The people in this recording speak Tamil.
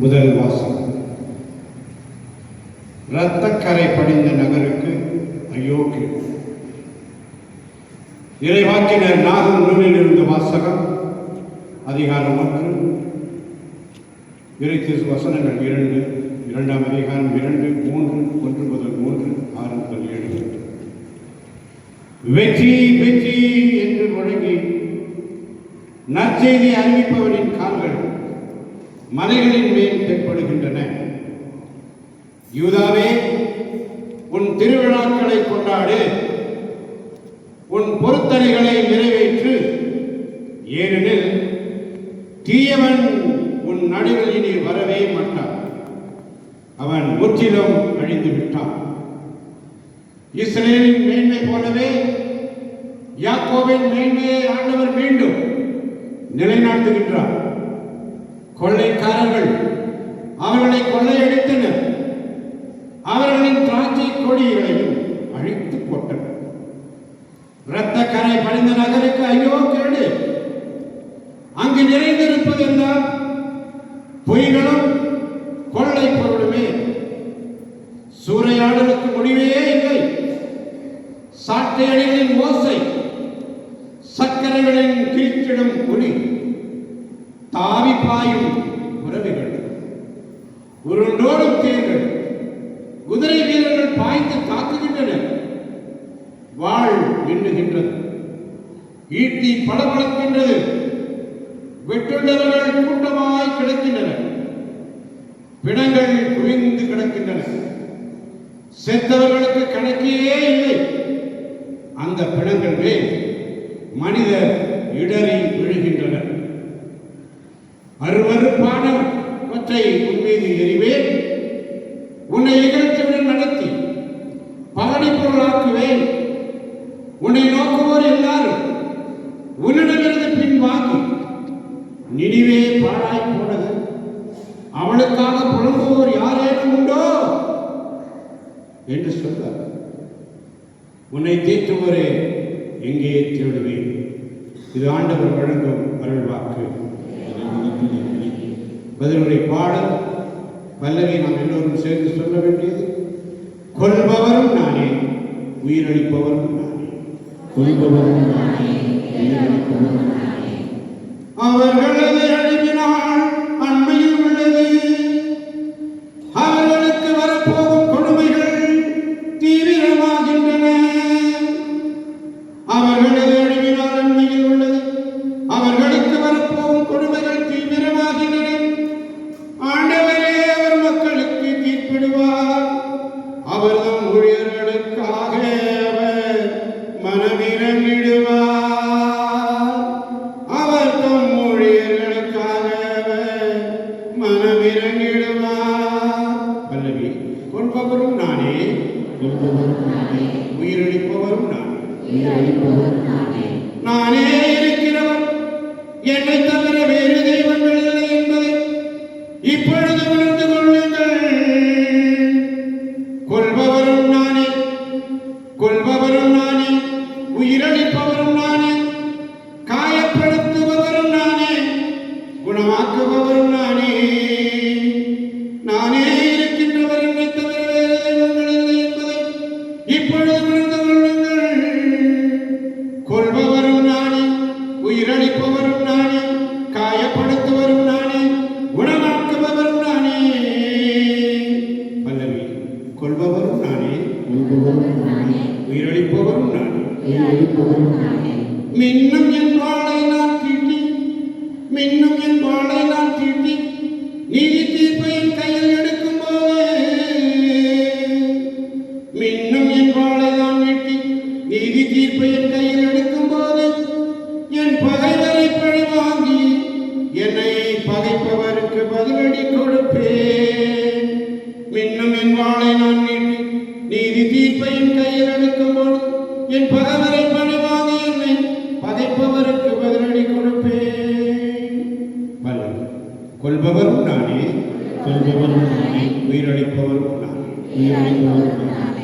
முதல் வாசகம். இரத்தக்கரை படிந்த நகருக்கு ஐயோ கேடு. இறைவாக்கினர் நாகம் நூலில் இருந்த வாசகம் அதிகாரம் 1 இறைத்திரு வசனங்கள் 2 2ஆம் அதிகாரம் 2 3 1 முதல் 3 6 முதல் 7. வெற்றி வெற்றி என்று முழங்கி நற்செய்தி அறிவிப்பவரின் கால்கள் மலைகளின் மேல் தென்படுகின்றன. யூதாவே, உன் திருவிழாக்களை கொண்டாடு, உன் பொருத்தனைகளை நிறைவேற்று. ஏனெனில் தீயவன் உன் நடுவில் இனி வரவே மாட்டான். அவன் முற்றிலும் அழிந்து விட்டான். இஸ்ரேலின் மேன்மை போலவே யாக்கோபின் மேன்மையை ஆண்டவர் மீண்டும் நிலைநாட்டுகின்றார். கொள்ளைக்காரர்கள் அவர்களை கொள்ளையடித்தனர். அவர்களின் திராட்சை கொடிகளையும் அழித்து போட்டனர். இரத்தக்கரை படிந்த நகருக்கு ஐயோ கேடு. அங்கு நிறைந்திருப்பதெல்லாம் பொய்களும் கொள்ளை பொருளுமே. சூறையாடலுக்கு முடிவே இல்லை. சாட்டையடிகளின் ஓசை, சக்கரங்களின் கிழிச்சிடும் ஒளி, தாவி பாயும் உறவுகள், உருண்டோடும் தேர்கள், குதிரை வீரர்கள் பாய்ந்து தாக்குகின்றனர். வாழ் மின்னுகின்றது, ஈட்டி பளபளக்கின்றது. வெட்டுள்ளவர்கள் கூட்டமாய் கிடக்கின்றனர். பிணங்கள் குவிந்து கிடக்கின்றன. செத்தவர்களுக்கு கணக்கே இல்லை. அந்த பிணங்கள் மேல் மனிதர் இடறி விழுகின்றனர். அருவருப்பானவற்றை உன் மீது எறிவேன். உன்னை இகழ்ச்சியுடன் நடத்தி பகடி பொருளாக்குவேன். உன்னை நோக்குவோர் எல்லாரும் உன்னிடமிருந்து பின்வாங்கி நினிவே பாழாய் போனது. அவளுக்காக புலம்புவோர் யாரேனும் உண்டோ என்று சொல்றார். உன்னை தீர்த்துவோரே எங்கே தேடுவேன்? இது ஆண்டவர் வழங்கும் அருள்வாக்கு. பதிலுரை பாடல் பல்லவி நாம் எல்லோரும் சேர்ந்து சொல்ல வேண்டியது. கொல்பவரும் நானே, உயிரளிப்பவரும் நானே. கொல்பவரும் நானே, உயிரளிப்பவரும் நானே. அவர்களது அழிவினால் அண்மையில் உள்ளது. அவர்களுக்கு வரப்போகும் கொடுமைகள் தீவிரமாகின்றன. அவர்களது அழிவினால் அண்மையில் உள்ளது. அவர்களுக்கு வரப்போகும் கொடுமைகள் தீவிரமாகின்றன. ஆண்டவரே அவர் மக்களுக்கு தீர்ப்பிடுவார். அவர் தம் ஊழியர்களுக்காக அவர் மனமிரங்கிடுவார். அவர் தம் ஊழியர்களுக்காக அவர் மனமிரங்கிடுவார். பல்லவி. கொல்பவரும் நானே, கொல்பவரும் நானே, உயிரளிப்பவரும் நானே. உயிரளிப்பவரும் நானே. நானே இருக்கிறவர், என்னை தவிர வேறு தெய்வங்கள் இல்லை என்பதை இப்பொழுது உணர்ந்து கொள்ளுங்கள். கொல்பவரும் நானே, கொல்பவரும் நானே, உயிரளிப்பவரும் நானே, காயப்படுத்துபவரும் நானே, குணமாக்குபவரும் நானே. நானே இருக்கின்றவர், என்னை தவிர வேறு தெய்வங்கள் இல்லை என்பதை இப்பொழுது உணர்ந்து கொள்ளுங்கள். கொல்பவரும் நானே, உயிரளிப்பவரும் நானே, காயப்படுத்துவரும் நானே, குணமாக்குபவரும் நானே. பல்லவி. கொல்பவரும் நானே, கொல்பவரும் நானே, உயிரளிப்பவரும் நானே. உயிரளிப்பவரும் நானே. மின்னும் என் வாளை நான் தீட்டி, மின்னும் என் வாளை நான் தீட்டி, நீதி தீர்ப்பை என் கையில் எடுக்கும் போது, மின்னும் என் வாளை நான் நீட்டி, நீதி தீர்ப்பை என் கையில் எடுக்கும் போது, என் பகைவரை பழி வாங்கி என்னை பகைப்பவருக்கு பதிலடி கொடுப்பேன். மின்னும் என் வாளை நான் நீட்டி, நீதி தீர்ப்பை என் கையில் எடுக்கும் போது, என் பகைவரை பழி வாங்கி என்னை பகைப்பவருக்கு பதிலடி கொடுப்பேன். கொல்பவரும் நானே, கொல்பவரும் நானே, உயிரளிப்பவரும் நானே. உயிரளிப்பவரும் நானே.